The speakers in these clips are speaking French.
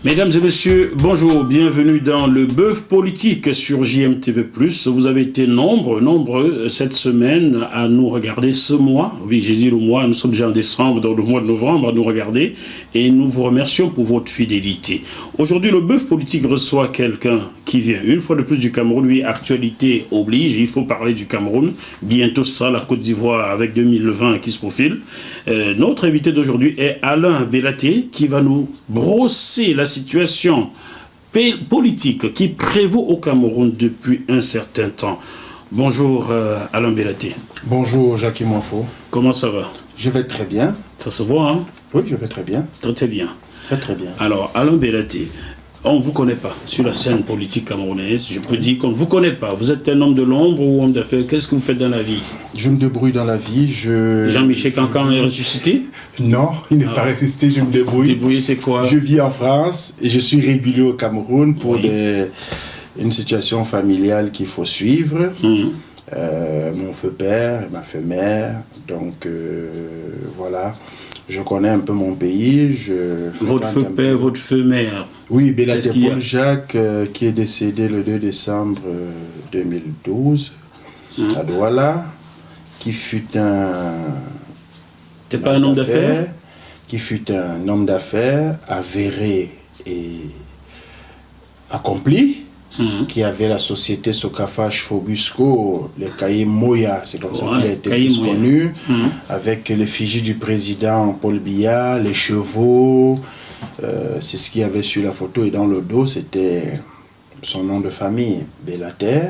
Mesdames et messieurs, bonjour, bienvenue dans le bœuf politique sur JMTV+. Vous avez été nombreux cette semaine à nous regarder ce mois. Oui, j'ai dit le mois, nous sommes déjà en décembre, dans le mois de novembre, à nous regarder. Et nous vous remercions pour votre fidélité. Aujourd'hui, le bœuf politique reçoit quelqu'un qui vient une fois de plus du Cameroun. Lui, actualité oblige, il faut parler du Cameroun. Bientôt, ce sera la Côte d'Ivoire avec 2020 qui se profile. Notre invité d'aujourd'hui est Alain Bellaté qui va nous brosser la situation politique qui prévaut au Cameroun depuis un certain temps. Bonjour Alain Bellaté. Bonjour Jacques Moinfo. Comment ça va? Je vais très bien. Ça se voit, hein? Oui, je vais très bien. Très bien. Très bien. Alors, Alain Bellaté, on ne vous connaît pas sur la scène politique camerounaise. Je peux dire qu'on ne vous connaît pas. Vous êtes un homme de l'ombre ou homme d'affaires. Qu'est-ce que vous faites dans la vie? Je me débrouille dans la vie. Jean-Michel Cancan est ressuscité? Non, il n'est pas ressuscité, je me débrouille. Débrouiller, c'est quoi? Je vis en France et je suis régulier au Cameroun pour une situation familiale qu'il faut suivre. Mon feu père et ma feu mère. Donc, voilà. Je connais un peu mon pays. Votre feu père, votre feu mère? Oui, Bellaté Paul Jacques, qui est décédé le 2 décembre 2012 à Douala, qui fut T'es pas un homme d'affaires? Qui fut un homme d'affaires avéré et accompli, qui avait la société Socafage Fobusco, les cahiers Moya, c'est comme ça qu'il a été plus connu, avec l'effigie du président Paul Biya, les chevaux, c'est ce qu'il y avait sur la photo, et dans le dos c'était son nom de famille, Bellaté,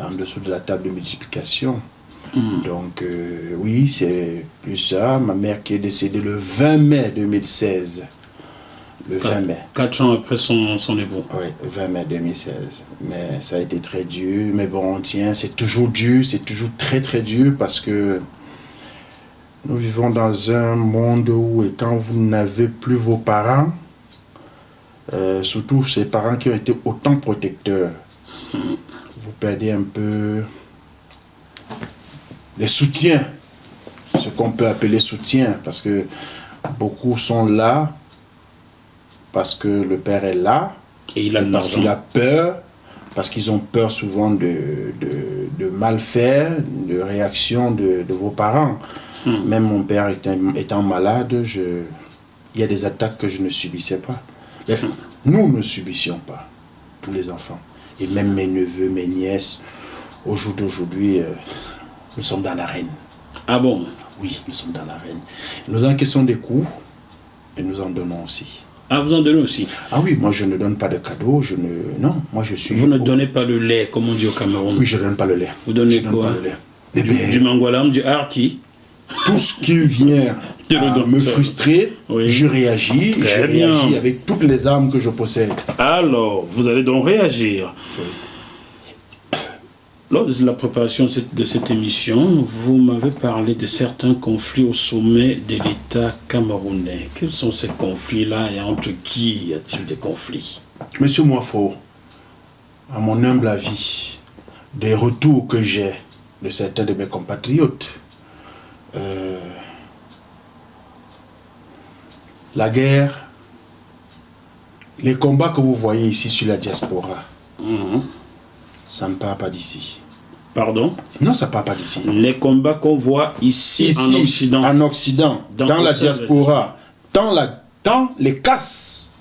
en dessous de la table de multiplication. Donc oui, c'est plus ça. Ma mère qui est décédée le 20 mai 2016. Le 20 mai. 4 ans après son époux. Oui, 20 mai 2016. Mais ça a été très dur. Mais bon, on tient. C'est toujours dur. C'est toujours très très dur parce que nous vivons dans un monde où, et quand vous n'avez plus vos parents, surtout ces parents qui ont été autant protecteurs, vous perdez un peu les soutiens, ce qu'on peut appeler soutien, parce que beaucoup sont là, parce que le père est là, et parce qu'il a peur, parce qu'ils ont peur souvent de mal faire, de réaction de vos parents. Même mon père étant malade, il y a des attaques que je ne subissais pas. Bref, nous ne subissions pas, tous les enfants. Et même mes neveux, mes nièces, au jour d'aujourd'hui, nous sommes dans l'arène. Ah bon? Oui, nous sommes dans l'arène. Nous encaissons des coups et nous en donnons aussi. Ah, vous en donnez aussi? Ah oui, moi je ne donne pas de cadeaux, Non, moi je suis... Vous ne donnez pas le lait, comme on dit au Cameroun? Oui, je ne donne pas le lait. Vous donnez quoi? Du mangolam, du harki? Tout ce qui vient me frustrer, je réagis. Réagis avec toutes les armes que je possède. Alors, vous allez donc réagir. Oui. Lors de la préparation de cette émission, vous m'avez parlé de certains conflits au sommet de l'État camerounais. Quels sont ces conflits-là et entre qui y a-t-il des conflits? Monsieur Moinfo, à mon humble avis, des retours que j'ai de certains de mes compatriotes, la guerre, les combats que vous voyez ici sur la diaspora, ça ne part pas d'ici. Pardon? Non, ça ne part pas d'ici. Les combats qu'on voit ici en Occident. En Occident, dans la diaspora, dans les casses.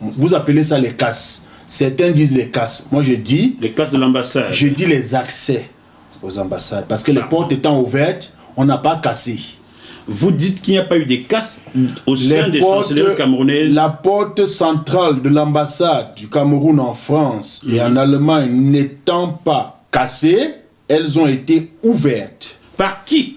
Vous appelez ça les casses. Certains disent les casses. Moi, je dis... Les casses de l'ambassade. Je dis les accès aux ambassades. Parce que les portes étant ouvertes, on n'a pas cassé. Vous dites qu'il n'y a pas eu des casses au sein des chancelleries camerounaises? La porte centrale de l'ambassade du Cameroun en France et en Allemagne n'étant pas cassées, elles ont été ouvertes. Par qui?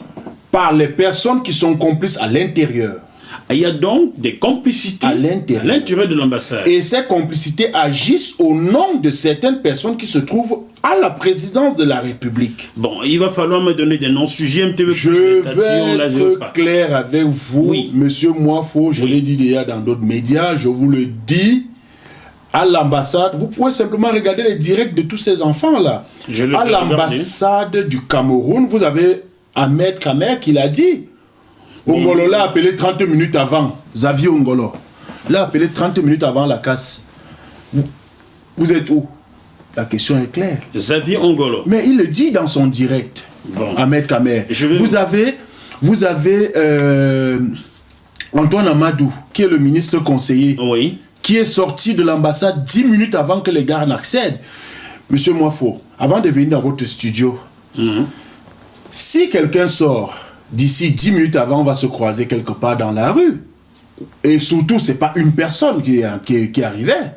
Par les personnes qui sont complices à l'intérieur. Il y a donc des complicités à l'intérieur de l'ambassade. Et ces complicités agissent au nom de certaines personnes qui se trouvent à la présidence de la République. Bon, il va falloir me donner des noms sujets. Je vais être clair avec vous, monsieur Moinfo, je l'ai dit déjà dans d'autres médias, je vous le dis, à l'ambassade, vous pouvez simplement regarder les directs de tous ces enfants-là. À l'ambassade du Cameroun, vous avez Ahmed Kamer qui l'a dit. Ongolo l'a appelé 30 minutes avant, Xavier Ongolo. l'a appelé 30 minutes avant la casse. Vous êtes où? La question est claire. Xavier Ongolo. Mais il le dit dans son direct, Ahmed Kamer. Vous avez Antoine Amadou, qui est le ministre conseiller, oui, qui est sorti de l'ambassade 10 minutes avant que les gars n'accèdent. Monsieur Moifo, avant de venir dans votre studio, si quelqu'un sort d'ici 10 minutes avant, on va se croiser quelque part dans la rue. Et surtout, c'est pas une personne qui arrivait.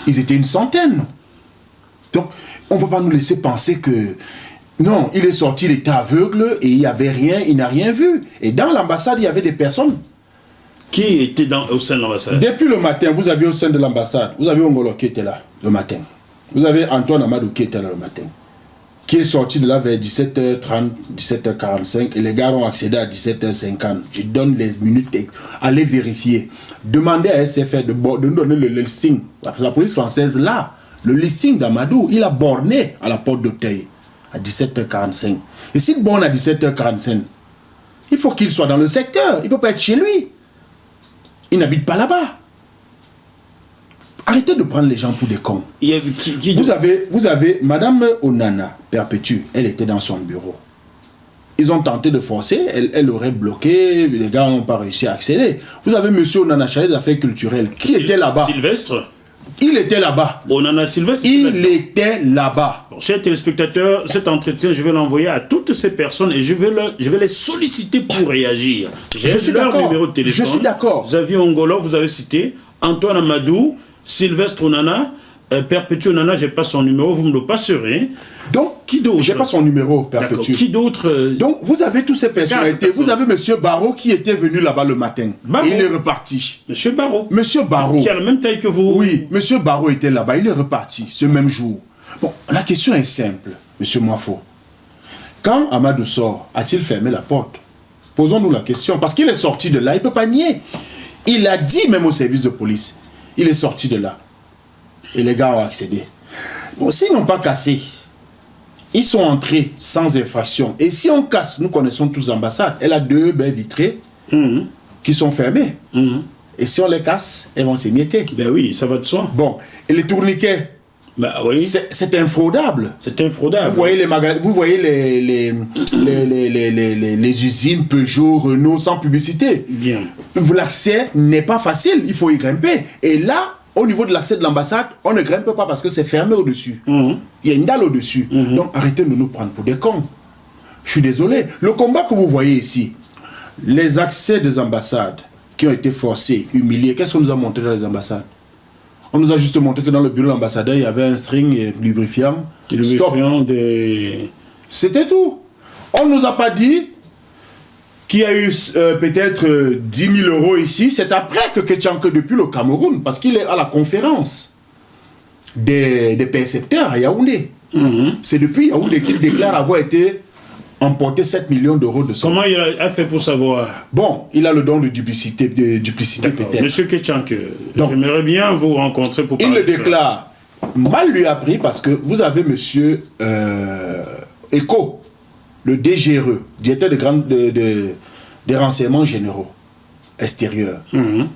Ils étaient une centaine. Donc, on ne peut pas nous laisser penser que... Non, il est sorti, il était aveugle et il n'y avait rien, il n'a rien vu. Et dans l'ambassade, il y avait des personnes. Qui était au sein de l'ambassade? Depuis le matin, vous avez au sein de l'ambassade, vous avez Ongolo qui était là le matin. Vous avez Antoine Amadou qui était là le matin. Qui est sorti de là vers 17h30, 17h45 et les gars ont accédé à 17h50. Je donne les minutes, allez vérifier. Demandez à SFR de nous donner le listing. La police française là, le listing d'Amadou, il a borné à la porte d'Auteuil à 17h45. Et s'il borne à 17h45, il faut qu'il soit dans le secteur. Il ne peut pas être chez lui. Il n'habite pas là-bas. Arrêtez de prendre les gens pour des cons. Vous avez Madame Onana Perpétue, elle était dans son bureau. Ils ont tenté de forcer, elle aurait bloqué, les gars n'ont pas réussi à accéder. Vous avez Monsieur Onana chargé des affaires culturelles, qui était là-bas. Sylvestre. Il était là-bas. Onana Sylvestre. Il était là-bas. Bon, chers téléspectateurs, cet entretien, je vais l'envoyer à toutes ces personnes et je vais les solliciter pour réagir. J'ai leur numéro de téléphone. Je suis d'accord. Xavier Ongolo, vous avez cité. Antoine Amadou, Sylvestre Onana, Perpétue Onana, je n'ai pas son numéro, vous me le passerez. Donc, qui d'autre? Je n'ai pas son numéro, Perpétue. Qui d'autre? Donc, vous avez tous ces personnalités. Vous avez Monsieur Barrault qui était venu là-bas le matin. Et il est reparti. Monsieur Barrault. Monsieur Barrault. Qui a la même taille que vous. Oui, Monsieur Barrault était là-bas. Il est reparti ce même jour. Bon, la question est simple, Monsieur Moifo. Quand Amadou sort, a-t-il fermé la porte? Posons-nous la question. Parce qu'il est sorti de là, il ne peut pas nier. Il a dit même au service de police. Il est sorti de là. Et les gars ont accédé. Bon, s'ils n'ont pas cassé, ils sont entrés sans infraction. Et si on casse, nous connaissons tous l'ambassade, elle a 2 baies vitrées qui sont fermées. Et si on les casse, elles vont s'émietter. Ben oui, ça va de soi. Bon, et les tourniquets, ben oui. C'est infraudable. C'est infraudable. Vous voyez les usines Peugeot, Renault sans publicité. Bien. L'accès n'est pas facile, il faut y grimper. Et là, au niveau de l'accès de l'ambassade, on ne grimpe pas parce que c'est fermé au-dessus. Il y a une dalle au-dessus. Donc arrêtez de nous prendre pour des cons. Je suis désolé. Le combat que vous voyez ici, les accès des ambassades qui ont été forcés, humiliés, qu'est-ce qu'on nous a montré dans les ambassades? On nous a juste montré que dans le bureau de l'ambassadeur, il y avait un string et lubrifiant. C'était tout. On ne nous a pas dit qu'il y a eu peut-être 10 000 euros ici. C'est après que Ketchanke, depuis le Cameroun, parce qu'il est à la conférence des percepteurs à Yaoundé. C'est depuis Yaoundé qu'il déclare avoir été emporté 7 millions d'euros de somme. Comment il a fait pour savoir? Bon, il a le don de duplicité peut-être. Monsieur Ketchanke, j'aimerais bien vous rencontrer pour parler. Il le déclare. Mal lui a pris parce que vous avez monsieur Eco, le DGRE, directeur des renseignements généraux extérieurs,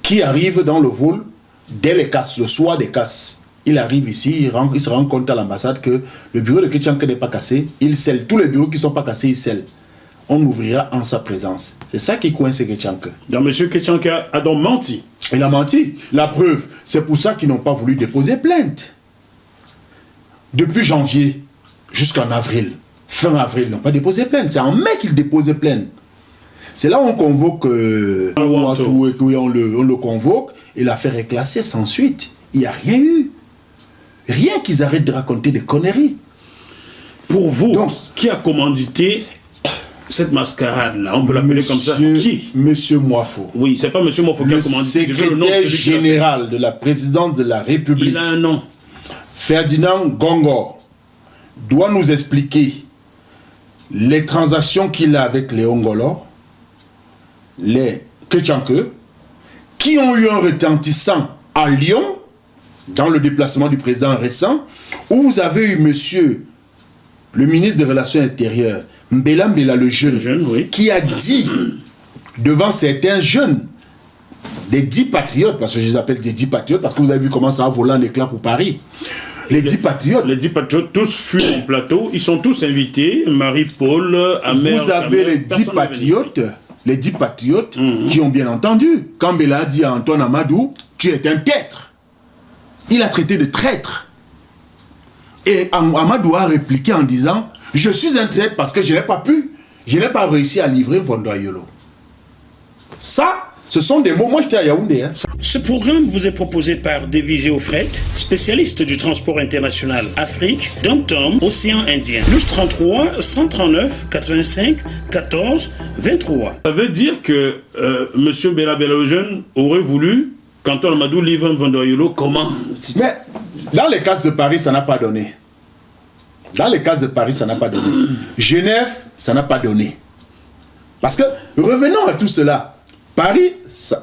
qui arrive dans le vol dès les casses, le soir des casses. Il arrive ici, il se rend compte à l'ambassade que le bureau de Ketchanke n'est pas cassé, il scelle. Tous les bureaux qui ne sont pas cassés, il scelle. On ouvrira en sa présence. C'est ça qui coince Ketchanke. Donc M. Ketchanke a donc menti. Il a menti. La preuve, c'est pour ça qu'ils n'ont pas voulu déposer plainte. Depuis janvier jusqu'en avril, fin avril, ils n'ont pas déposé plainte. C'est en mai qu'ils déposent plainte. C'est là où on convoque on le convoque et l'affaire est classée sans suite. Il n'y a rien eu. Rien qu'ils arrêtent de raconter des conneries. Pour vous, donc, qui a commandité cette mascarade-là? On peut l'appeler comme ça. Qui? Monsieur Moifo. Oui, c'est pas Monsieur Moifo qui a commandité. Le secrétaire général de la présidence de la République. Il a un nom. Ferdinand Gongor doit nous expliquer les transactions qu'il a avec les Ongolo, les Ketchanke, qui ont eu un retentissant à Lyon, dans le déplacement du président récent, où vous avez eu monsieur le ministre des Relations extérieures, Mbela le jeune, oui, qui a dit devant certains jeunes des 10 patriotes, parce que je les appelle des 10 patriotes, parce que vous avez vu comment ça a volé en éclat pour Paris. Les 10 patriotes. Les 10 patriotes, tous fuient en plateau, ils sont tous invités, Marie-Paul, Amer. Vous avez les 10 patriotes, qui ont bien entendu. Quand Bella a dit à Antoine Amadou, tu es un traître. Il a traité de traître. Et Amadou a répliqué en disant, je suis un traître parce que je n'ai pas réussi à livrer Mvondo Ayolo. Ça, ce sont des mots. Moi, j'étais à Yaoundé. Hein. Ce programme vous est proposé par Devisé au fret, spécialiste du transport international Afrique, Dom-Tom, Océan Indien. Plus 33 139 85 14 23. Ça veut dire que M. Bella le jeune aurait voulu, quand on Amadou livre Mvondo Ayolo, comment? Mais dans les cases de Paris, ça n'a pas donné. Dans les cases de Paris, ça n'a pas donné. Genève, ça n'a pas donné. Parce que, revenons à tout cela. Paris,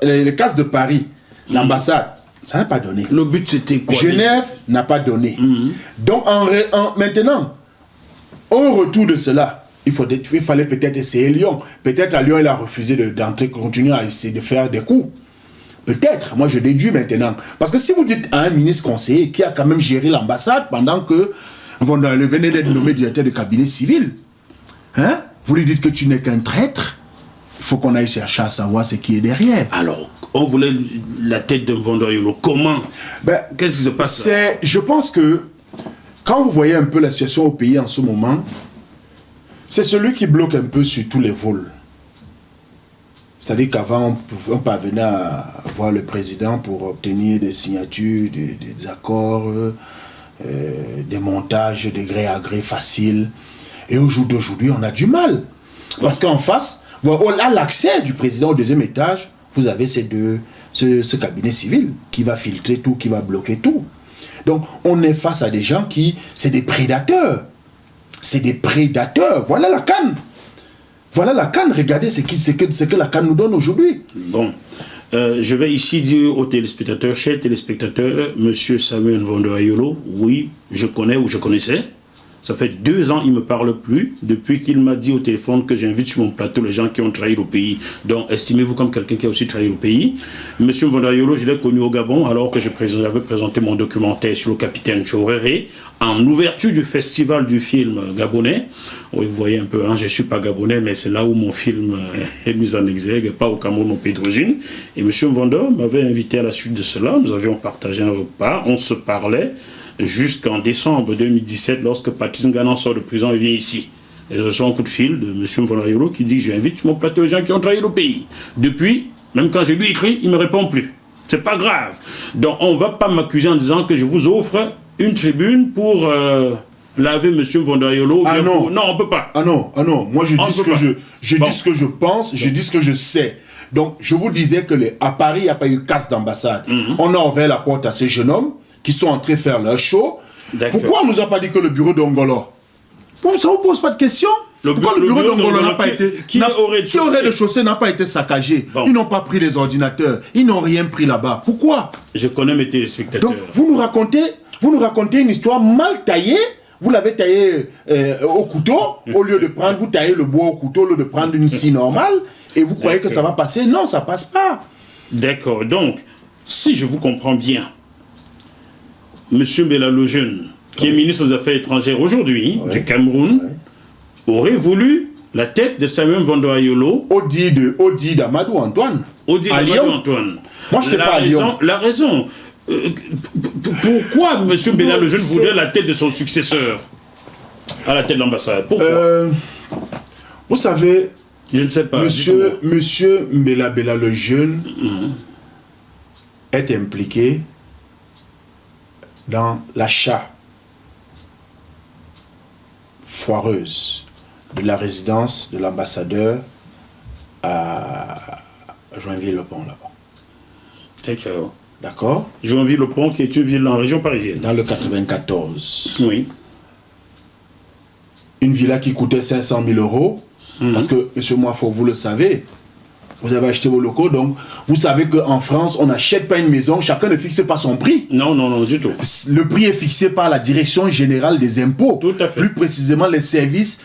les cases de Paris, l'ambassade, ça n'a pas donné. Le but c'était quoi? Genève n'a pas donné. Donc maintenant, au retour de cela, il fallait peut-être essayer Lyon. Peut-être à Lyon, il a refusé d'entrer, continuer à essayer de faire des coups. Peut-être, moi je déduis maintenant. Parce que si vous dites à un ministre conseiller qui a quand même géré l'ambassade pendant que Mvondo Ayolo venait d'être nommé directeur de cabinet civil, hein, vous lui dites que tu n'es qu'un traître, il faut qu'on aille chercher à savoir ce qui est derrière. Alors, on voulait la tête de Mvondo Ayolo. Comment? Qu'est-ce qui se passe là? Je pense que quand vous voyez un peu la situation au pays en ce moment, c'est celui qui bloque un peu sur tous les vols. C'est-à-dire qu'avant, on parvenait à voir le président pour obtenir des signatures, des accords, des montages de gré à gré faciles. Et au jour d'aujourd'hui, on a du mal. Parce qu'en face, à l'accès du président au deuxième étage, vous avez ce cabinet civil qui va filtrer tout, qui va bloquer tout. Donc, on est face à des gens c'est des prédateurs. C'est des prédateurs. Voilà la canne. Voilà la canne. Regardez ce que la canne nous donne aujourd'hui. Bon. Je vais ici dire aux téléspectateurs, chers téléspectateurs, Monsieur Samuel Mvondo Ayolo, oui, je connais ou je connaissais. Ça fait 2 ans, il ne me parle plus, depuis qu'il m'a dit au téléphone que j'invite sur mon plateau les gens qui ont trahi le pays. Donc, estimez-vous comme quelqu'un qui a aussi trahi le pays. Monsieur Mvondo Ayolo, je l'ai connu au Gabon, alors que j'avais présenté mon documentaire sur le capitaine Tchoréré, en ouverture du festival du film gabonais. Oui, vous voyez un peu, hein, je ne suis pas gabonais, mais c'est là où mon film est mis en exergue, pas au Cameroun, mon pays d'origine. Et monsieur Mvondo m'avait invité à la suite de cela, nous avions partagé un repas, on se parlait, jusqu'en décembre 2017, lorsque Patrice Ngana sort de prison et vient ici. Et je reçois un coup de fil de M. Mvondo Ayolo qui dit « J'invite sur mon plateau les gens qui ont trahi le pays ». Depuis, même quand je lui écris, il ne me répond plus. C'est pas grave. Donc on ne va pas m'accuser en disant que je vous offre une tribune pour laver M. Mvondo Ayolo. Ah non. Non, on ne peut pas. Ah non. Moi je dis ce que dis ce que je pense, je dis ce que je sais. Donc je vous disais que à Paris, il n'y a pas eu casse d'ambassade. On a ouvert la porte à ces jeunes hommes qui sont entrés faire leur show. Pourquoi on ne nous a pas dit que le bureau d'Ongolo? Ça ne vous pose pas de question? Pourquoi le bureau d'Ongolo n'a pas été... Qui aurait de chaussée n'a pas été saccagé? Ils n'ont pas pris les ordinateurs. Ils n'ont rien pris là-bas. Pourquoi? Je connais mes téléspectateurs. Donc, vous nous racontez une histoire mal taillée. Vous l'avez taillée au couteau. Au lieu de prendre, vous taillez le bois au couteau, au lieu de prendre une scie normale. Et vous croyez que ça va passer? Non, ça ne passe pas. D'accord. Donc, si je vous comprends bien, M. Bella le jeune, qui est ministre des Affaires étrangères aujourd'hui, du Cameroun, aurait voulu la tête de Samuel Mvondo Ayolo. Odi d'Amadou Antoine. Odi d'Amadou Antoine. Moi, je n'étais pas à Lyon. La raison. Pourquoi M. Bella le jeune voulait la tête de son successeur à la tête de l'ambassade? Pourquoi? Vous savez, je ne sais pas. Monsieur Bella le jeune est impliqué dans l'achat foireuse de la résidence de l'ambassadeur à Joinville-le-Pont là-bas. D'accord. D'accord. Joinville-le-Pont qui est une ville en région parisienne. Dans le 94. Oui. Une villa qui coûtait 500 000 euros. Parce que, monsieur Moifo, vous le savez, vous avez acheté vos locaux, donc vous savez qu'en France, on n'achète pas une maison, chacun ne fixe pas son prix. Non, du tout. Le prix est fixé par la Direction Générale des Impôts. Tout à fait. Plus précisément, les services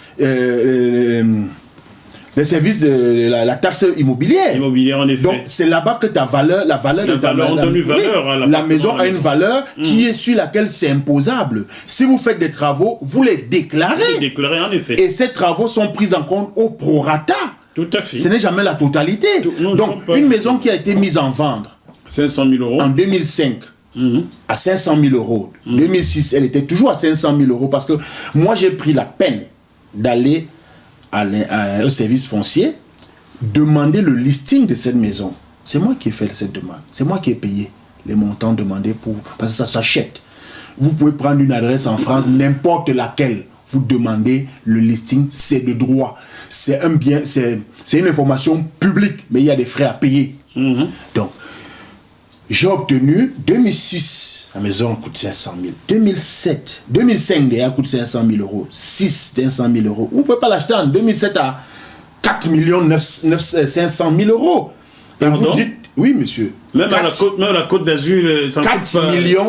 les services de la taxe immobilière. Immobilière, en effet. Donc, c'est là-bas que ta valeur, la valeur de ta la maison a une valeur qui est sur laquelle c'est imposable. Si vous faites des travaux, vous les déclarez. Vous les déclarez, en effet. Et ces travaux sont pris en compte au prorata. Tout à fait. Ce n'est jamais la totalité. Donc, une maison qui a été mise en vente 500 000 euros. En 2005, à 500 000 euros. 2006, elle était toujours à 500 000 euros parce que moi, j'ai pris la peine d'aller au service foncier, demander le listing de cette maison. C'est moi qui ai fait cette demande. C'est moi qui ai payé les montants demandés parce que ça s'achète. Vous pouvez prendre une adresse en France, n'importe laquelle. Vous demandez le listing, c'est de droit. C'est un bien, c'est une information publique, mais il y a des frais à payer. Donc, j'ai obtenu 2006, la maison coûte 500 000. 2005, déjà coûte 500 000 euros. 500 000 euros. Vous ne pouvez pas l'acheter en 2007 à 4 500 000 euros. Et vous dites, oui monsieur. Même à la Côte d'Azur, 4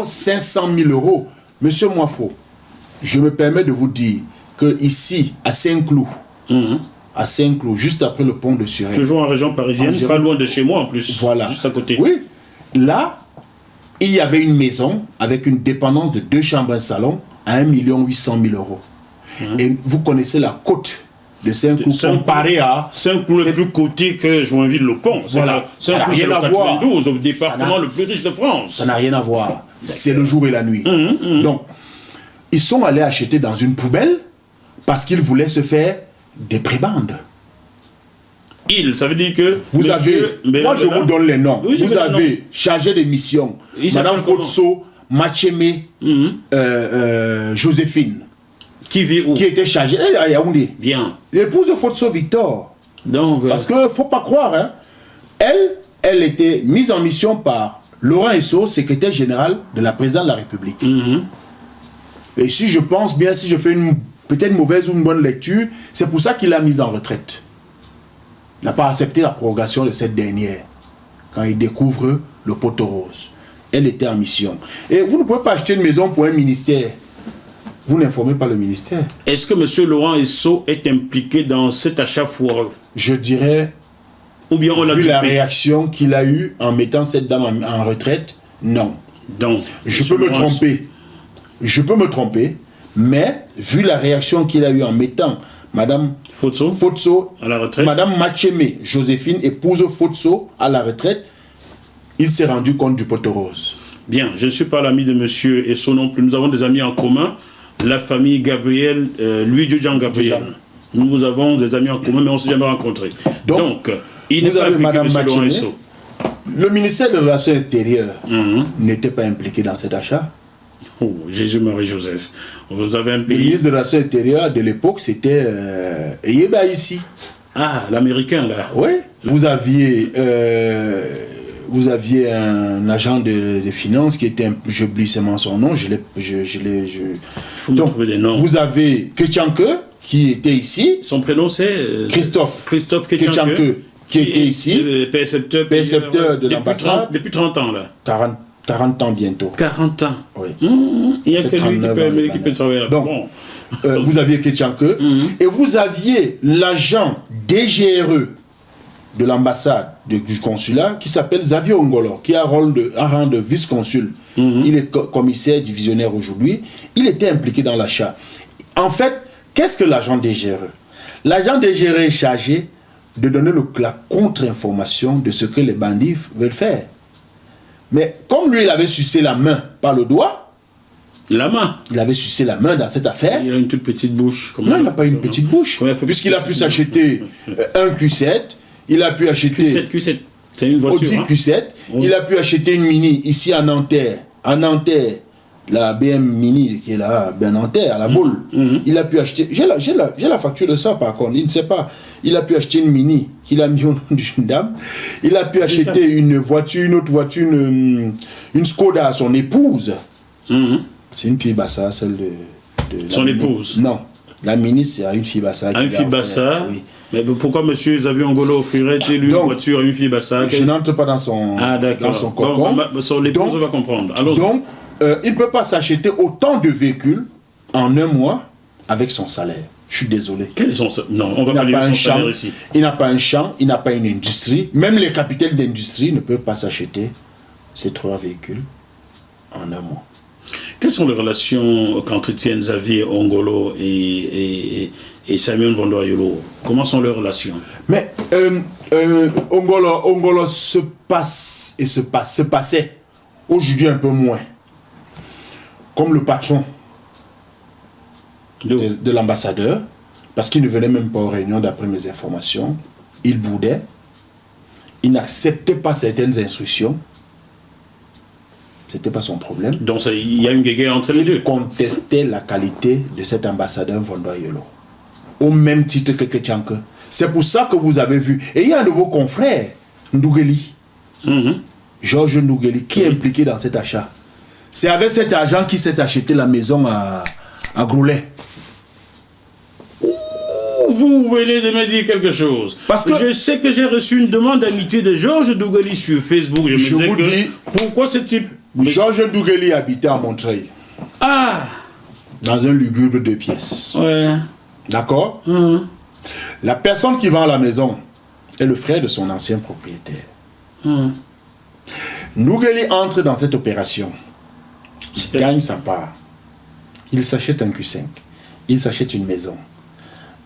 500 000 euros. Monsieur Moifo, je me permets de vous dire que ici, à Saint-Cloud, juste après le pont de Suresnes. Toujours en région parisienne, pas loin de chez moi en plus. Voilà. Juste à côté. Oui. Là, il y avait une maison avec une dépendance de 2 chambres et un salon à 1 800 000 euros. Et vous connaissez la côte de Saint-Cloud comparée à... Saint-Cloud est plus coté que Joinville-le-Pont. Voilà. Ça n'a rien à voir. 92, au département le plus riche de France. Ça n'a rien à voir. C'est le jour et la nuit. Donc, ils sont allés acheter dans une poubelle parce qu'ils voulaient se faire des prébendes. Ça veut dire que vous avez, moi je vous donne les noms, oui, vous avez chargé de mission Madame Fotso Macheme Joséphine qui vit où? Qui était chargée à Yaoundé. Bien. L'épouse de Fotso Victor. Donc, parce que faut pas croire, hein, elle était mise en mission par Laurent Esso, secrétaire général de la présidence de la République. Et si je pense bien, si je fais peut-être une mauvaise ou une bonne lecture, c'est pour ça qu'il l'a mise en retraite. Il n'a pas accepté la prorogation de cette dernière quand il découvre le poteau rose. Elle était en mission. Et vous ne pouvez pas acheter une maison pour un ministère. Vous n'informez pas le ministère. Est-ce que M. Laurent Esso est impliqué dans cet achat foireux? Je dirais, ou bien on l'a vu la réaction qu'il a eue en mettant cette dame en retraite, non. Donc, je peux me tromper. Je peux me tromper, mais vu la réaction qu'il a eue en mettant Madame Fotso à la retraite, Madame Macheme Joséphine, épouse Fotso, à la retraite, il s'est rendu compte du poteau rose. Bien, je ne suis pas l'ami de monsieur Esso non plus. Nous avons des amis en commun, la famille Gabriel, Louis Djodjan Gabriel. Nous avons des amis en commun, mais on ne s'est jamais rencontrés. Donc il n'est pas impliqué M. Laurent Esso. Le ministère des Relations extérieures n'était pas impliqué dans cet achat. Oh, Jésus-Marie-Joseph. Vous avez un pays... Le ministre des Relations extérieures de l'époque, c'était Eyeba ici. Ah, l'américain là. Oui. Vous aviez un agent de finances qui était, j'oublie seulement son nom, il faut me trouver des noms. Vous avez Ketchanke qui était ici. Son prénom c'est Christophe Ketchanke qui était ici. Percepteur de l'ambassade. Depuis 30 ans là. 40 ans bientôt. 40 ans. Oui. Il n'y a que lui qui peut travailler là. Donc, vous aviez Ketchanke et vous aviez l'agent DGRE de l'ambassade du consulat qui s'appelle Xavier Ongolo, qui a un rang de vice-consul. Il est commissaire divisionnaire aujourd'hui. Il était impliqué dans l'achat. En fait, qu'est-ce que l'agent DGRE? L'agent DGRE est chargé de donner la contre-information de ce que les bandits veulent faire. Mais comme lui, il avait sucé la main par le doigt, il avait sucé la main dans cette affaire. Il a une toute petite bouche. Non, il n'a pas une petite bouche. Puisqu'il a pu s'acheter un Q7, il a pu acheter... Q7, c'est une voiture. Audi Q7, il a pu acheter une Mini ici à Nanterre. À Nanterre, la BM Mini qui est là, à Nanterre, à la boule. Il a pu acheter... J'ai la facture de ça par contre, il ne sait pas. Il a pu acheter une Mini qu'il a mis au nom d'une dame. Il a pu acheter une autre voiture, une Skoda à son épouse. C'est une fille Bassa, celle de son épouse? Non. La Mini, c'est une fille Bassa. Une fille Bassa? Oui. Mais pourquoi M. Xavier Ongolo offrirait-il une voiture à une fille Bassa? Je n'entre pas dans son cocon. Son épouse va comprendre. Donc, il ne peut pas s'acheter autant de véhicules en un mois avec son salaire. Je suis désolé. Quels sont ceux? Non, on va pas lire son salaire ici. Il n'a pas un champ, il n'a pas une industrie. Même les capitaines d'industrie ne peuvent pas s'acheter ces 3 véhicules en un mois. Quelles sont les relations qu'entretiennent Xavier Ongolo et Samuel Vondoayolo? Comment sont leurs relations? Mais Ongolo se passait aujourd'hui un peu moins. Comme le patron de l'ambassadeur, parce qu'il ne venait même pas aux réunions d'après mes informations. Il boudait. Il n'acceptait pas certaines instructions. C'était pas son problème. Donc il y a une guerre entre les deux. Il contestait la qualité de cet ambassadeur Vondoayolo. Au même titre que Ketchanke. C'est pour ça que vous avez vu. Et il y a un nouveau confrère, Ndougeli. Georges Ndougeli, qui est impliqué dans cet achat. C'est avec cet argent qu'il s'est acheté la maison à Groulet. Vous venez de me dire quelque chose. Parce que je sais que j'ai reçu une demande d'amitié de Georges Ndougeli sur Facebook. Je me disais pourquoi ce type... Georges Ndougeli habitait à Montreuil. Ah! Dans un lugubre 2 pièces. Ouais. D'accord? La personne qui vend la maison est le frère de son ancien propriétaire. Ndougeli entre dans cette opération. Il gagne sa part. Il s'achète un Q5. Il s'achète une maison.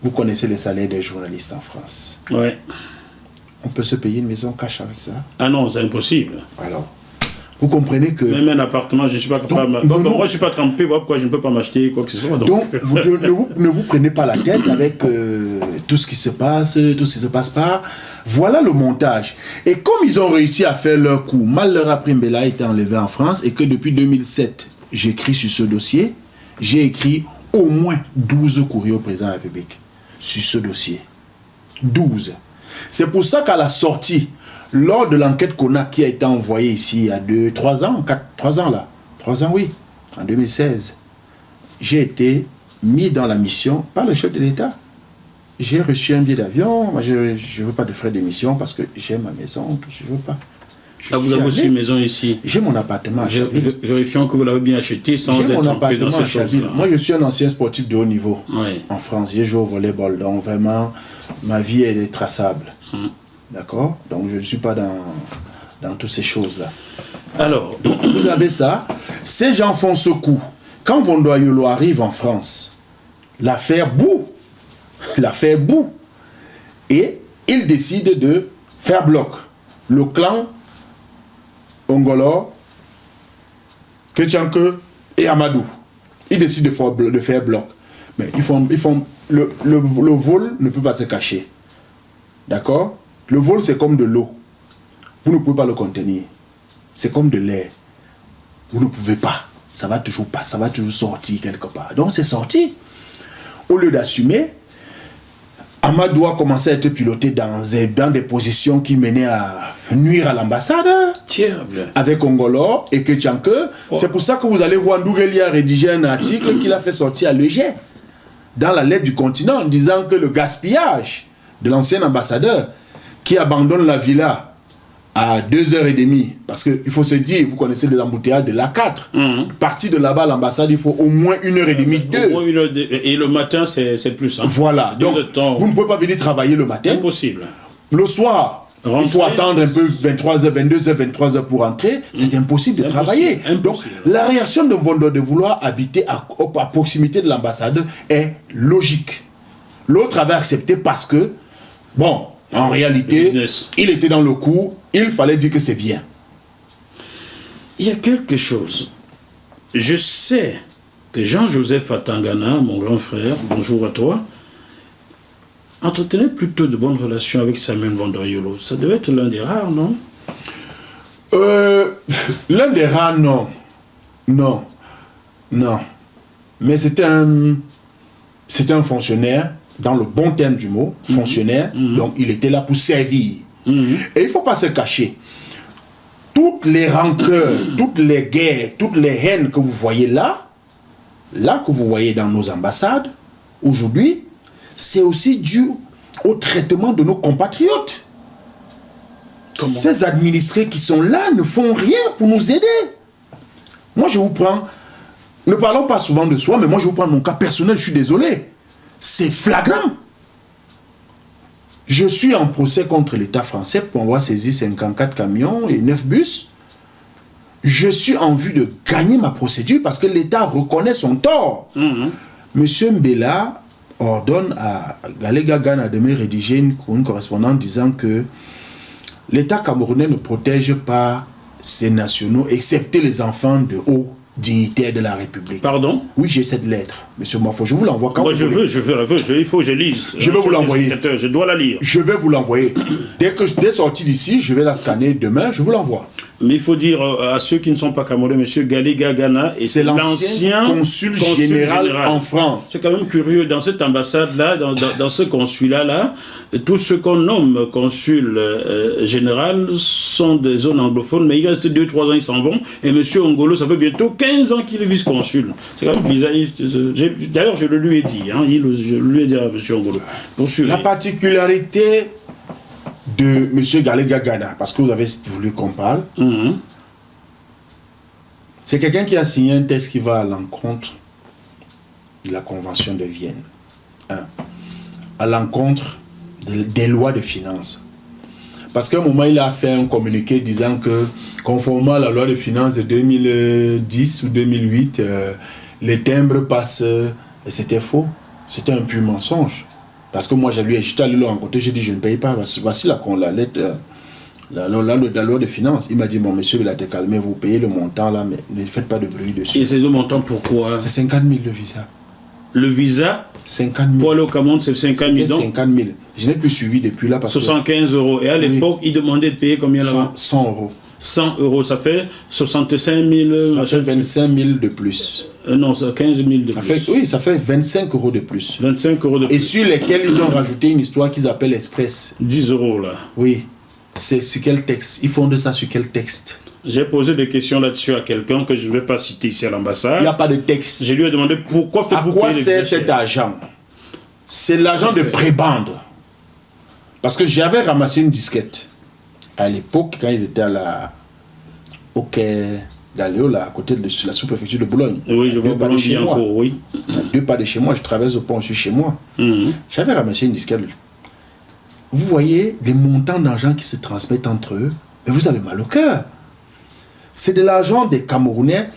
Vous connaissez les salaires des journalistes en France. Ouais. On peut se payer une maison cash avec ça? Ah non, c'est impossible. Alors, vous comprenez que... Même un appartement, je ne suis pas capable... Donc, moi, je ne suis pas trempé, voilà pourquoi je ne peux pas m'acheter quoi que ce soit. Donc vous ne vous prenez pas la tête avec tout ce qui se passe, tout ce qui ne se passe pas. Voilà le montage. Et comme ils ont réussi à faire leur coup, Malheur Primbella a été enlevé en France et que depuis 2007, j'écris sur ce dossier, j'ai écrit au moins 12 courriers au président de la République sur ce dossier. 12. C'est pour ça qu'à la sortie, lors de l'enquête CONAC qui a été envoyée ici il y a 3 ans, 3 ans là, 3 ans oui, en 2016, j'ai été mis dans la mission par le chef de l'État. J'ai reçu un billet d'avion, moi je ne veux pas de frais d'émission parce que j'ai ma maison, tout ce que je veux pas. Vous avez reçu une maison ici? J'ai mon appartement à Chaville. Vérifions que vous l'avez bien acheté sans être mon appartement dans ces choses-là. Moi je suis un ancien sportif de haut niveau en France. J'ai joué au volleyball, donc vraiment ma vie elle est traçable. D'accord? Donc je ne suis pas dans toutes ces choses-là. Alors, donc, vous avez ça. Ces gens font ce coup. Quand Vondoayolo arrive en France, l'affaire bout. L'affaire bout. Et il décide de faire bloc. Le clan Ongolo, Ketchanke et Amadou. Ils décident de faire bloc. Mais le vol ne peut pas se cacher. D'accord? Le vol, c'est comme de l'eau. Vous ne pouvez pas le contenir. C'est comme de l'air. Vous ne pouvez pas. Ça va toujours pas. Ça va toujours sortir quelque part. Donc, c'est sorti. Au lieu d'assumer, Amadou a commencé à être piloté dans des positions qui menaient à nuire à l'ambassade. Avec Ongolo et Ketchanke. C'est pour ça que vous allez voir Ndougeli a rédigé un article qu'il a fait sortir à l'EG dans la lettre du continent en disant que le gaspillage de l'ancien ambassadeur qui abandonne la villa à 2h30, parce qu'il faut se dire, vous connaissez les embouteillages de l'A4, partir de là-bas à l'ambassade, il faut au moins 1h30, 2. Et le matin, c'est plus. Hein. Voilà, donc vous ne pouvez pas venir travailler le matin. Impossible. Le soir, il faut attendre un peu 23h, 22h, 23h pour entrer. C'est impossible de travailler. Donc, la réaction de Vondo de vouloir habiter à proximité de l'ambassade est logique. L'autre avait accepté parce que, bon, en réalité, il était dans le coup, il fallait dire que c'est bien. Il y a quelque chose. Je sais que Jean-Joseph Atangana, mon grand frère, bonjour à toi, entretenait plutôt de bonnes relations avec Samuel Vondoayolo. Ça devait être l'un des rares, non? L'un des rares, non. Non. Non. Mais c'était un fonctionnaire, dans le bon terme du mot, fonctionnaire, donc il était là pour servir. Et il ne faut pas se cacher. Toutes les rancœurs, toutes les guerres, toutes les haines que vous voyez là que vous voyez dans nos ambassades, aujourd'hui, c'est aussi dû au traitement de nos compatriotes. Comment? Ces administrés qui sont là ne font rien pour nous aider. Moi, je vous prends, ne parlons pas souvent de soi, mais moi, je vous prends mon cas personnel, je suis désolé. C'est flagrant. Je suis en procès contre l'État français pour avoir saisi 54 camions et 9 bus. Je suis en vue de gagner ma procédure parce que l'État reconnaît son tort. Monsieur Mbela ordonne à Galega Gana de me rédiger une correspondance disant que l'État camerounais ne protège pas ses nationaux, excepté les enfants de haut dignitaire de la République. Pardon? Oui, j'ai cette lettre, monsieur Mafo. Je vous l'envoie quand moi, vous il faut que je lise. Je vais vous l'envoyer. Je dois la lire. Je vais vous l'envoyer. Dès sorti d'ici, je vais la scanner demain, je vous l'envoie. Mais il faut dire à ceux qui ne sont pas camerounais, monsieur Galega Gana, c'est l'ancien consul général en France. C'est quand même curieux, dans cette ambassade-là, dans ce consulat-là, tous ceux qu'on nomme consul général sont des zones anglophones, mais il reste 2-3 ans, ils s'en vont, et monsieur Ongolo, ça fait bientôt 15 ans qu'il est vice-consul. C'est quand même bizarre. D'ailleurs, je le lui ai dit, hein, je lui ai dit à monsieur Ongolo. La particularité de M. Galega Gana, parce que vous avez voulu qu'on parle, c'est quelqu'un qui a signé un texte qui va à l'encontre de la Convention de Vienne, à l'encontre des lois de finances. Parce qu'à un moment, il a fait un communiqué disant que, conformément à la loi de finances de 2010 ou 2008, les timbres passent, et c'était faux, c'était un pur mensonge. Parce que moi, j'étais allé le rencontrer, j'ai dit, je ne paye pas. Voici la lettre, la loi de finances. Il m'a dit, bon, monsieur, il a été calmé, vous payez le montant là, mais ne faites pas de bruit dessus. Et c'est le montant pourquoi? C'est 50 000 le visa. Le visa 50 000. Pour aller au Cameroun, c'est 50 000. 50 000. Je n'ai plus suivi depuis là. Parce 75 euros. Et à l'époque, il demandait de payer combien là-bas? 100 euros. 100 euros, ça fait 65 000. Ça fait 25 000 de plus. Non, c'est 15 000 de plus. Oui, ça fait 25 euros de plus. 25 euros de plus. Et sur lesquels ils ont rajouté une histoire qu'ils appellent Express. 10 euros là. Oui. C'est sur quel texte? Ils font de ça sur quel texte? J'ai posé des questions là-dessus à quelqu'un que je ne vais pas citer ici à l'ambassade. Il n'y a pas de texte. Je lui ai demandé pourquoi faites-vous payer. À quoi sert cet argent? C'est l'argent de prébande. Parce que j'avais ramassé une disquette. À l'époque, quand ils étaient au quai d'Aléo, là, à côté de la sous-préfecture de Boulogne. Oui, je vois Boulogne-Billancourt, oui. À 2 pas de chez moi, je traverse le pont, je suis chez moi. J'avais ramassé une disquette. Vous voyez les montants d'argent qui se transmettent entre eux, et vous avez mal au cœur. C'est de l'argent des Camerounais.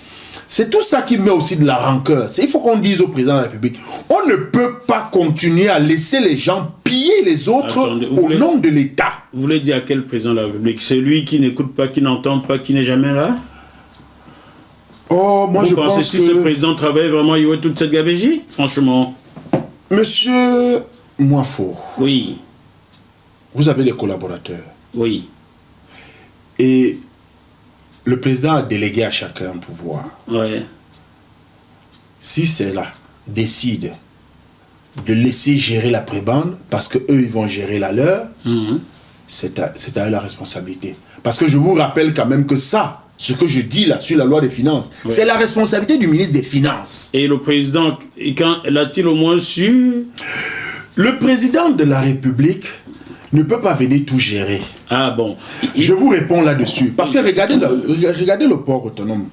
C'est tout ça qui met aussi de la rancœur. Il faut qu'on dise au président de la République, on ne peut pas continuer à laisser les gens piller les autres au nom de l'État. Vous voulez dire à quel président de la République? Celui qui n'écoute pas, qui n'entend pas, qui n'est jamais là? Oh, moi je pense que... si ce président travaille vraiment, il y aurait toute cette gabégie? Franchement. Monsieur Moifo. Oui. Vous avez des collaborateurs. Oui. Et le président a délégué à chacun un pouvoir. Ouais. Si ceux-là décident de laisser gérer la prébande, parce qu'eux, ils vont gérer la leur, c'est à eux la responsabilité. Parce que je vous rappelle quand même que ça, ce que je dis là sur la loi des finances, c'est la responsabilité du ministre des Finances. Et le président, quand l'a-t-il au moins su? Le président de la République ne peut pas venir tout gérer. Ah bon. Je vous réponds là-dessus. Parce que regardez le port autonome.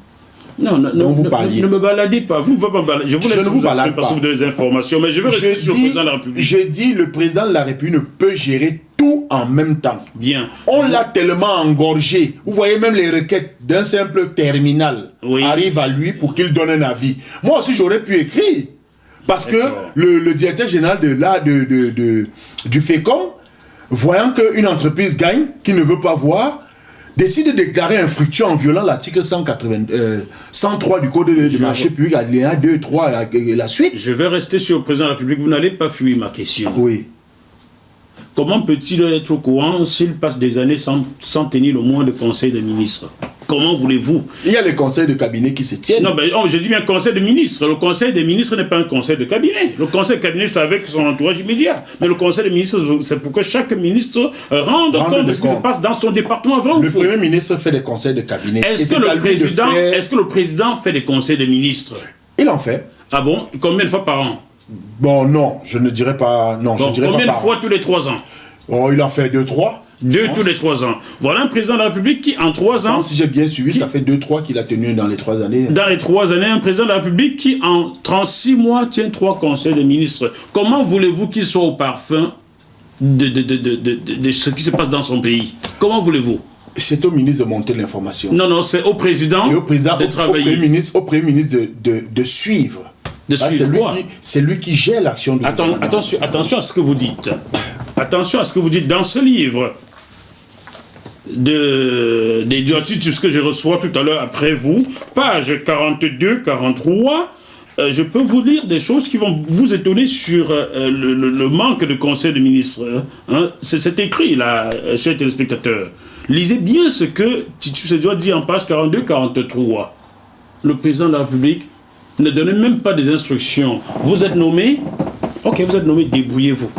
Non, ne me baladez pas. Vous ne pouvez pas balader. Je vous laisse vous balade parce que vous avez des informations, mais je veux rester sur le président de la République. Je dis le président de la République ne peut gérer tout en même temps. Bien. On l'a tellement engorgé. Vous voyez même les requêtes d'un simple terminal arrivent à lui pour qu'il donne un avis. Moi aussi, j'aurais pu écrire. Parce que le directeur général du FECOM, voyant qu'une entreprise gagne, qui ne veut pas voir, décide de déclarer infructueux en violant l'article 103 du Code de marché public, alinéa 2, 3 et la suite. Je vais rester sur le président de la République. Vous n'allez pas fuir ma question. Oui. Comment peut-il être au courant s'il passe des années sans tenir le moindre conseil de ministre? Comment voulez-vous? Il y a les conseils de cabinet qui se tiennent. Non, mais je dis bien conseil de ministre. Le conseil des ministres n'est pas un conseil de cabinet. Le conseil de cabinet, c'est avec son entourage immédiat. Mais le conseil des ministres, c'est pour que chaque ministre rende compte de ce qui se passe dans son département. Le Premier ministre fait des conseils de cabinet. Est-ce que le président fait des conseils de ministres? Il en fait. Ah bon? Combien de fois par an? Bon, non, je ne dirais pas... Non, bon, je dirais combien pas de fois tous les 3 ans? Oh, il en fait 2, 3. 2 tous les 3 ans. Voilà un président de la République qui, en 3 ans... Si j'ai bien suivi, ça fait 2-3 qu'il a tenu dans les 3 années. Dans les 3 années, un président de la République qui, en 36 mois, tient 3 conseils de ministres. Comment voulez-vous qu'il soit au parfum de ce qui se passe dans son pays? Comment voulez-vous? C'est au ministre de monter l'information. Non, c'est au président, de travailler. Au Premier ministre de suivre. C'est lui qui gère l'action du gouvernement. Attention à ce que vous dites. Attention à ce que vous dites dans ce livre des ce que je reçois tout à l'heure après vous, page 42-43, je peux vous lire des choses qui vont vous étonner sur le manque de conseil de ministres. Hein. C'est écrit là, chers téléspectateurs. Lisez bien ce que Titus Edouard dit en page 42-43. Le président de la République ne donne même pas des instructions. Vous êtes nommé, ok, vous êtes nommé, débrouillez-vous.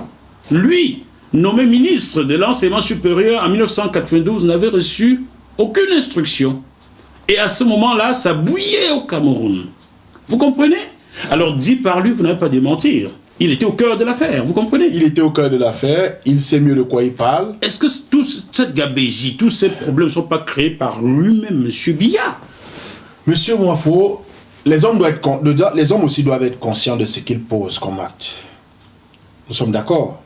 Lui, nommé ministre de l'enseignement supérieur en 1992, n'avait reçu aucune instruction. Et à ce moment-là, ça bouillait au Cameroun. Vous comprenez? Alors, dit par lui, vous n'avez pas démentir. Il était au cœur de l'affaire, vous comprenez? Il était au cœur de l'affaire, il sait mieux de quoi il parle. Est-ce que cette gabégie, tous ces problèmes ne sont pas créés par lui-même, M. Biya? Monsieur Mouafo, les hommes aussi doivent être conscients de ce qu'ils posent comme acte. Nous sommes d'accord?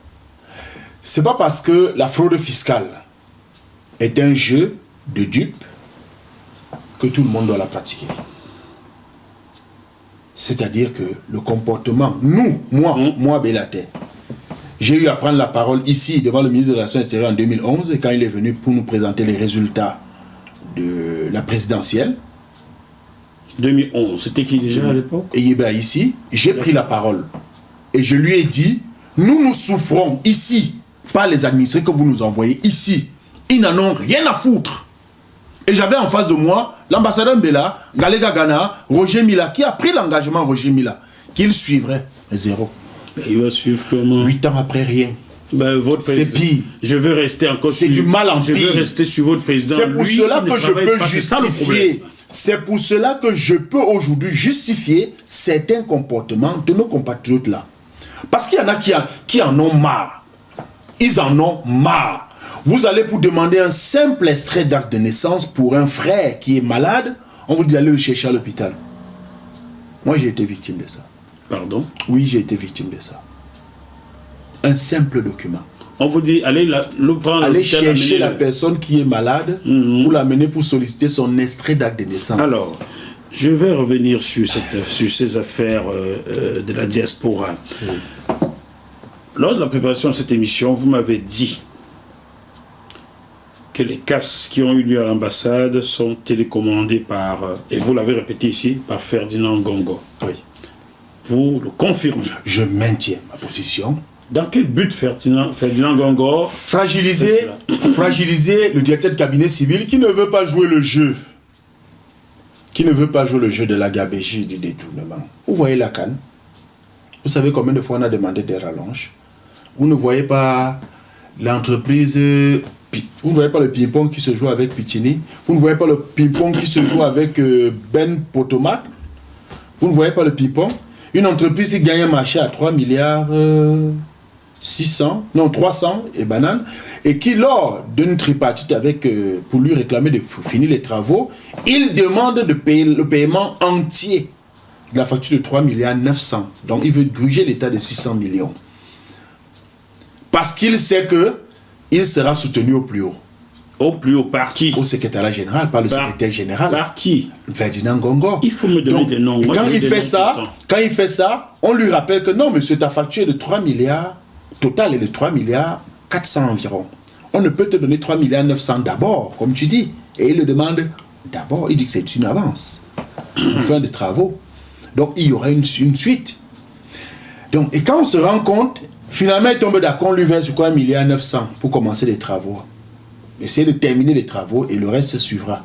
C'est pas parce que la fraude fiscale est un jeu de dupes que tout le monde doit la pratiquer. C'est-à-dire que le comportement, moi Bellaté, j'ai eu à prendre la parole ici devant le ministre de la Relations extérieures en 2011 et quand il est venu pour nous présenter les résultats de la présidentielle. 2011, c'était qui déjà à l'époque? Et bien ici, j'ai pris la parole et je lui ai dit, nous souffrons ici, pas les administrés que vous nous envoyez ici. Ils n'en ont rien à foutre. Et j'avais en face de moi l'ambassadeur Mbela, Galega Gana, Roger Mila, qui a pris l'engagement, Roger Mila, qu'il suivrait. Zéro. Il va suivre comment? 8 ans après, rien. C'est pire. Je veux rester encore sur... C'est du mal en pire. Je veux rester sur votre président. C'est pour cela que je peux justifier. C'est pour cela que je peux aujourd'hui justifier certains comportements de nos compatriotes là. Parce qu'il y en a qui en ont marre. Ils en ont marre. Vous allez pour demander un simple extrait d'acte de naissance pour un frère qui est malade, on vous dit d'aller le chercher à l'hôpital. Moi, j'ai été victime de ça. Pardon? Oui, j'ai été victime de ça. Un simple document. On vous dit, allez chercher la personne qui est malade pour l'amener pour solliciter son extrait d'acte de naissance. Alors, je vais revenir sur ces affaires de la diaspora. Oui. Lors de la préparation de cette émission, vous m'avez dit que les casses qui ont eu lieu à l'ambassade sont télécommandées par, et vous l'avez répété ici, par Ferdinand Ngongo. Oui. Vous le confirmez? Je maintiens ma position. Dans quel but Ferdinand Ngongo? Fragiliser le directeur de cabinet civil qui ne veut pas jouer le jeu. Qui ne veut pas jouer le jeu de la gabégie, du détournement. Vous voyez la canne? Vous savez combien de fois on a demandé des rallonges? Vous ne voyez pas l'entreprise... Vous ne voyez pas le ping-pong qui se joue avec Pitini. Vous ne voyez pas le ping-pong qui se joue avec Ben Potomac. Vous ne voyez pas le ping-pong. Une entreprise qui gagne un marché à 3 milliards 300 et banane. Et qui, lors d'une tripartite avec, pour lui réclamer de finir les travaux, il demande de payer le paiement entier de la facture de 3 milliards 900. Donc il veut gruger l'État de 600 millions. Parce qu'il sait que il sera soutenu au plus haut. Au plus haut, par qui? Au secrétariat général, par le secrétaire général. Par qui? Ferdinand Ngongo. Il faut me donner des noms. Quand il fait ça, on lui rappelle que non, monsieur, ta facture est de 3 milliards, total est de 3 milliards 400 environ. On ne peut te donner 3 milliards 900 d'abord, comme tu dis. Et il le demande d'abord, il dit que c'est une avance. Pour fin de travaux. Donc il y aura une suite. Donc, et quand on se rend compte, finalement, il tombe d'accord, on lui verse 1 milliard 900 pour commencer les travaux. Essayer de terminer les travaux et le reste se suivra.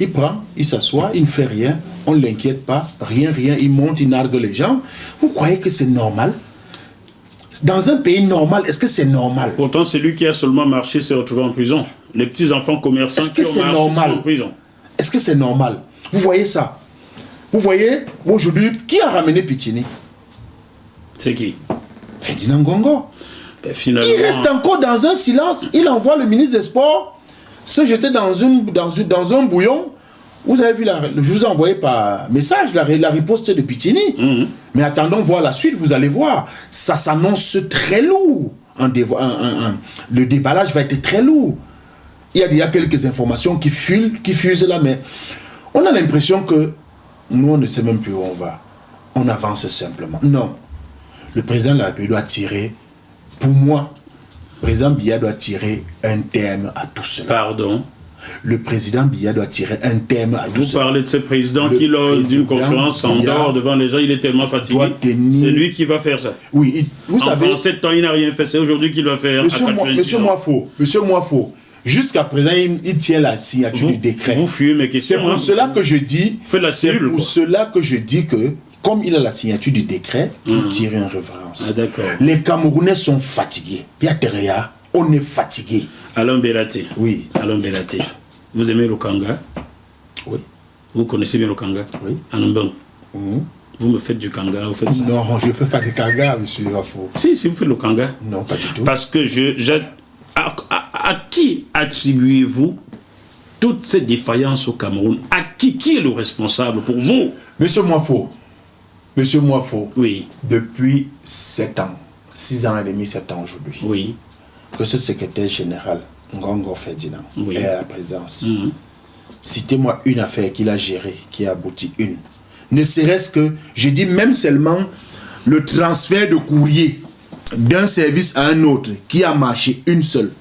Il prend, il s'assoit, il ne fait rien, on ne l'inquiète pas, rien, il monte, il nargue les gens. Vous croyez que c'est normal? Dans un pays normal, est-ce que c'est normal? Pourtant, c'est lui qui a seulement marché s'est retrouvé en prison. Les petits-enfants commerçants qui ont marché sont en prison. Est-ce que c'est normal? Vous voyez ça? Vous voyez, aujourd'hui, qui a ramené Pitini? C'est qui? Ferdinand Ngongo. Finalement... Il reste encore dans un silence. Il envoie le ministre des Sports se jeter dans un bouillon. Vous avez vu, je vous ai envoyé par message la riposte de Pitini. Mais attendons voir la suite, vous allez voir. Ça s'annonce très lourd. Le déballage va être très lourd. Il y a déjà quelques informations qui fusent là, mais on a l'impression que nous, on ne sait même plus où on va. On avance simplement. Non. Le président de la République doit tirer, pour moi, le président Biya doit tirer un terme à tout cela. Pardon? Le président Biya doit tirer un terme à tout cela. Vous parlez de ce président qui, lors d'une conférence en dehors devant les gens, il est tellement fatigué. C'est lui qui va faire ça. Oui, vous savez... En 7 ans, il n'a rien fait. C'est aujourd'hui qu'il va faire. Monsieur Moifo, jusqu'à présent, il tient la signature du décret. Vous fuyez mes questions. C'est pour cela que je dis... C'est pour cela que je dis que, comme il a la signature du décret, il tire une révérence. Ah, d'accord. Les Camerounais sont fatigués. Biaterea, on est fatigué. Alain Bellaté. Oui. Alain Bellaté. Vous aimez le Kanga? Oui. Vous connaissez bien le Kanga? Oui. Anambang. Vous me faites du Kanga, vous faites ça? Non, je ne fais pas du Kanga, monsieur Wafo. Si vous faites le Kanga. Non, pas du tout. Parce que à qui attribuez-vous toute cette défaillance au Cameroun? À qui est le responsable pour vous? Monsieur Moifo, oui. Depuis 7 ans, 6 ans et demi, 7 ans aujourd'hui, oui. que ce secrétaire général, Ngongo Ferdinand, est à la présidence. Citez-moi une affaire qu'il a gérée, qui a abouti une. Ne serait-ce que, je dis même seulement, le transfert de courrier d'un service à un autre, qui a marché une seule.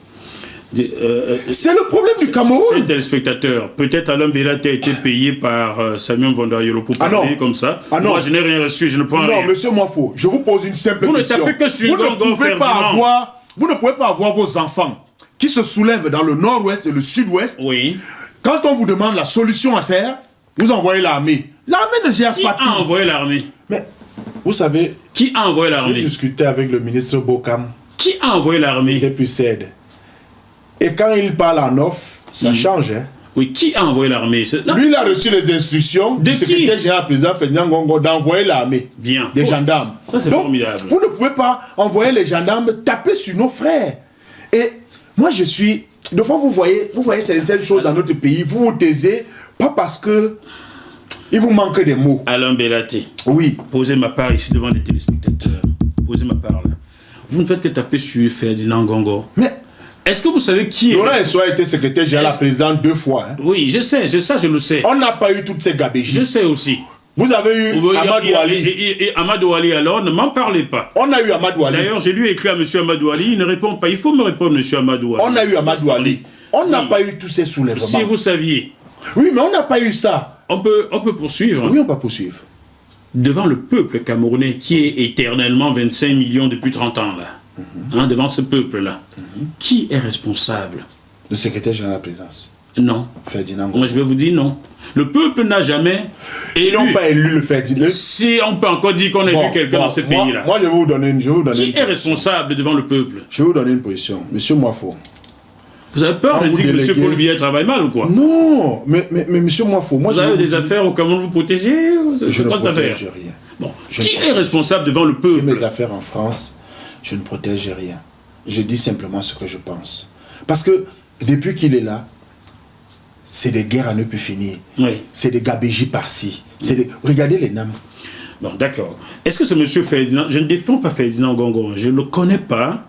C'est le problème du Cameroun. C'est un téléspectateur. Peut-être Alain Bellaté a été payé par Samuel Vondayolo pour parler comme ça. Moi, je n'ai rien reçu, je ne prends rien. Non, monsieur Moifo, je vous pose une simple question. Vous ne tapez que sur vous ne pouvez pas avoir vos enfants qui se soulèvent dans le nord-ouest et le sud-ouest. Oui. Quand on vous demande la solution à faire, vous envoyez l'armée. L'armée ne gère pas tout. Qui a envoyé l'armée? Mais, vous savez... Qui a envoyé l'armée? J'ai discuté avec le ministre Bokam. Qui a envoyé l'armée? Depuis CED. Et quand il parle en off, ça change. Hein. Oui, qui a envoyé l'armée? Lui, il a reçu les instructions du secrétaire général président Ferdinand Ngongo d'envoyer l'armée. Bien. Des gendarmes. Ça, c'est formidable. Vous ne pouvez pas envoyer les gendarmes taper sur nos frères. Et moi, je suis... Des fois, vous voyez certaines choses dans notre pays, vous vous taisez, pas parce que il vous manque des mots. Alain Bellaté. Oui. Posez ma part ici devant les téléspectateurs. Posez ma part là. Vous ne faites que taper sur Ferdinand Ngongo. Mais... Est-ce que vous savez qui est... Laurent Essoa a été secrétaire général président 2 fois. Hein. Oui, je sais, je le sais. On n'a pas eu toutes ces gabégies. Je sais aussi. Vous avez eu Amadou Ali. Et Amadou Ali, alors, ne m'en parlez pas. On a eu Amadou Ali. D'ailleurs, j'ai lui écrit à M. Amadou Ali, il ne répond pas. Il faut me répondre, M. Amadou Ali. On a eu Amadou Ali. On n'a pas eu tous ces soulèvements. Si vous saviez. Oui, mais on n'a pas eu ça. On peut poursuivre. Oui, on peut poursuivre. Devant le peuple camerounais, qui est éternellement 25 millions depuis 30 ans, là. Devant ce peuple-là. Qui est responsable? Le secrétaire général de la présidence. Non. Ferdinand Ngongo. Moi, je vais vous dire non. Le peuple n'a jamais élu. Ils n'ont pas élu le Ferdinand. Si on peut encore dire qu'on a élu quelqu'un dans ce pays-là. Moi, je vais vous donner une Qui est responsable devant le peuple? Je vais vous donner une position. Monsieur Moifo. Vous avez peur de dire que M. Paul Biya travaille mal ou quoi? Non, mais monsieur Moifo, moi... Vous avez des affaires au Cameroun, vous protégez? Je ne protège rien. Bon. Qui est responsable devant le peuple? J'ai mes affaires en France, je ne protège rien. Je dis simplement ce que je pense. Parce que depuis qu'il est là, c'est des guerres à ne plus finir. Oui. C'est des gabégies par-ci. Regardez les NAM. Bon, d'accord. Est-ce que c'est M. Ferdinand? Je ne défends pas Ferdinand Ngongo. Je ne le connais pas.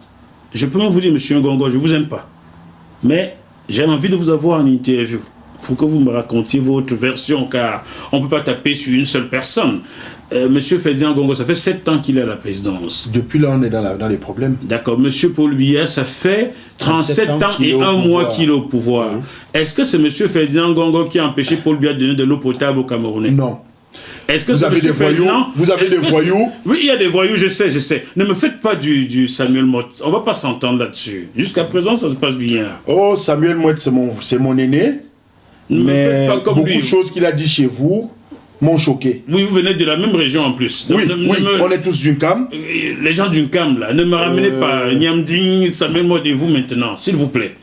Je peux même vous dire, M. Ngongo, je ne vous aime pas. Mais j'ai envie de vous avoir en interview pour que vous me racontiez votre version, car on ne peut pas taper sur une seule personne. Monsieur Ferdinand Ngongo, ça fait 7 ans qu'il est à la présidence. Depuis là, on est dans les problèmes. D'accord. Monsieur Paul Biya, ça fait 37 ans et 1 mois qu'il est au pouvoir. Oui. Est-ce que c'est monsieur Ferdinand Ngongo qui a empêché Paul Biya de donner de l'eau potable aux Camerounais? Non. Est-ce que vous avez des voyous? Vous avez des voyous? Oui, il y a des voyous, je sais. Ne me faites pas du Samuel Mott. On ne va pas s'entendre là-dessus. Jusqu'à présent, ça se passe bien. Oh, Samuel Mott, c'est mon aîné. Mais beaucoup de choses qu'il a dit chez vous m'ont choqué. Oui, vous venez de la même région en plus. Oui, on est tous d'une cam. Les gens d'une cam, là, ne me ramenez pas Niamding, Samuel Mott et vous maintenant, s'il vous plaît.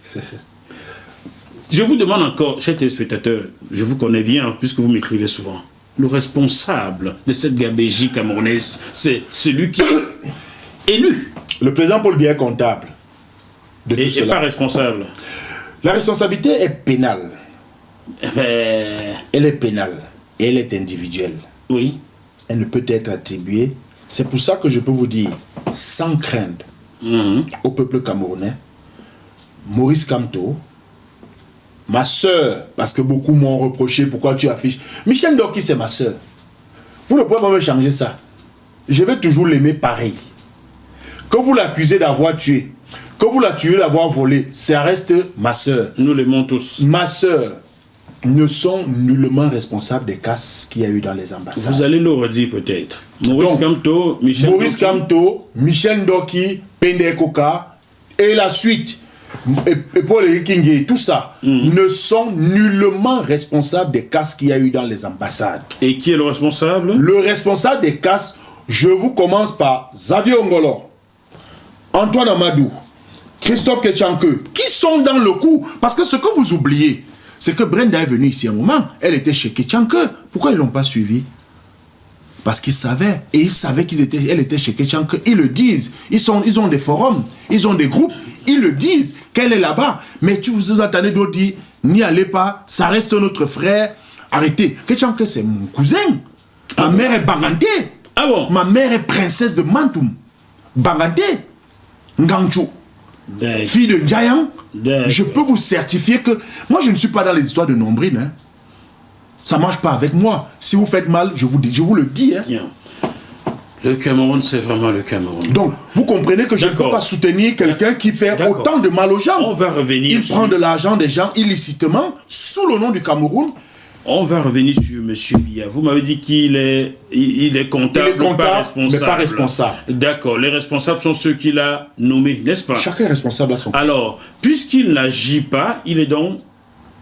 Je vous demande encore, chers téléspectateurs, je vous connais bien, puisque vous m'écrivez souvent. Le responsable de cette gabégie camerounaise, c'est celui qui élu. Le président Paul Biya est comptable de tout Et cela. pas responsable. La responsabilité est pénale. Ben, Elle est pénale et elle est individuelle. oui. Elle ne peut être attribuée. C'est pour ça que je peux vous dire, sans crainte, au peuple camerounais, Maurice Kamto, ma soeur, parce que beaucoup m'ont reproché pourquoi tu affiches. Michel Ndoki, c'est ma soeur. Vous ne pouvez pas me changer ça. Je vais toujours l'aimer pareil. Que vous l'accusez d'avoir tué, que vous l'accusez d'avoir volé, ça reste ma soeur. Nous l'aimons tous. Ma soeur ne sont nullement responsables des casses qu'il y a eu dans les ambassades. Vous allez le redire peut-être. Maurice Donc, Kamto, Michel Maurice Ndoki. Kamto, Michel Ndoki, Pende Koka, et la suite, et Paul Kingé, tout ça, ne sont nullement responsables des casses qu'il y a eu dans les ambassades. Et qui est le responsable? Le responsable des casses, je vous commence par Xavier Ongolo, Antoine Amadou, Christophe Ketchanke, qui sont dans le coup. Parce que ce que vous oubliez, c'est que Brenda est venue ici un moment, elle était chez Ketchanke. Pourquoi ils ne l'ont pas suivi? Parce qu'ils savaient, et ils savaient elle était chez Ketchanke. Ils le disent, ils ont des forums, ils ont des groupes, ils le disent, qu'elle est là-bas. Mais vous entendez d'autres dire, n'y allez pas, ça reste notre frère, arrêtez. Ketchanke, c'est mon cousin. Ma mère est Bangante. Ah bon? Ma mère est princesse de Mantoum. Bangante. Nganchou. Fille de Ndiayan. Je peux vous certifier que moi je ne suis pas dans les histoires de nombril. Hein. Ça ne marche pas avec moi. Si vous faites mal, je vous le dis. Hein. Bien. Le Cameroun, c'est vraiment le Cameroun. Donc, vous comprenez que je ne peux pas soutenir quelqu'un qui fait autant de mal aux gens. On va revenir. Il prend de l'argent des gens illicitement sous le nom du Cameroun. On va revenir sur M. Biya. Vous m'avez dit qu'il est, il est comptable, mais pas responsable. D'accord. Les responsables sont ceux qu'il a nommés, n'est-ce pas? Chacun est responsable à son tour. Alors, puisqu'il n'agit pas, il est donc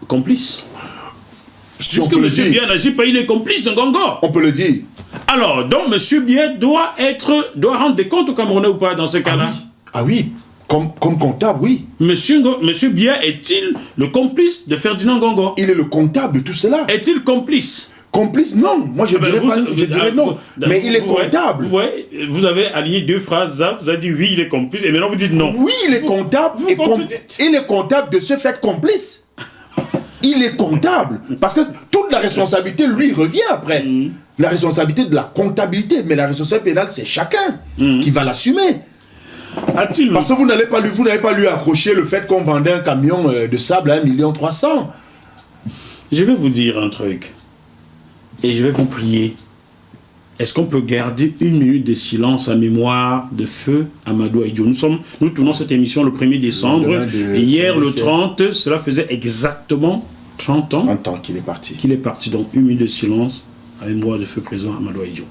complice. Puisque M. Biya n'agit pas, il est complice de Ngongo. On peut le dire. Alors, donc M. Biya doit rendre des comptes au Camerounais ou pas dans ce cas-là? Ah oui. Comme comptable, oui. Monsieur Biya est-il le complice de Ferdinand Ngongo? Il est le comptable de tout cela. Est-il complice? Complice, non. Moi, je dirais non. Mais il est comptable. Vous avez allié deux phrases. Vous avez dit oui, il est complice. Et maintenant, vous dites non. Oui, il est comptable. Il est comptable de ce fait complice. Il est comptable. Parce que toute la responsabilité, lui, revient après. La responsabilité de la comptabilité. Mais la responsabilité pénale, c'est chacun qui va l'assumer. Parce que vous n'avez pas lui accrocher le fait qu'on vendait un camion de sable à 1,3 million. Je vais vous dire un truc. Et je vais vous prier. Est-ce qu'on peut garder une minute de silence à mémoire de feu Amadou Ahidjo? Nous tournons cette émission le 1er décembre. Et hier, le 30, cela faisait exactement 30 ans. 30 ans qu'il est parti. Qu'il est parti. Donc, une minute de silence à mémoire de feu président Amadou Ahidjo.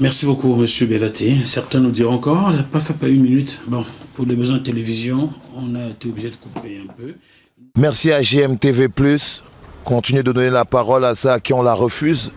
Merci beaucoup, M. Bellaté. Certains nous diront encore, on n'a pas fait une minute. Bon, pour les besoins de télévision, on a été obligé de couper un peu. Merci à GMTV+. Continuez de donner la parole à ceux à qui on la refuse.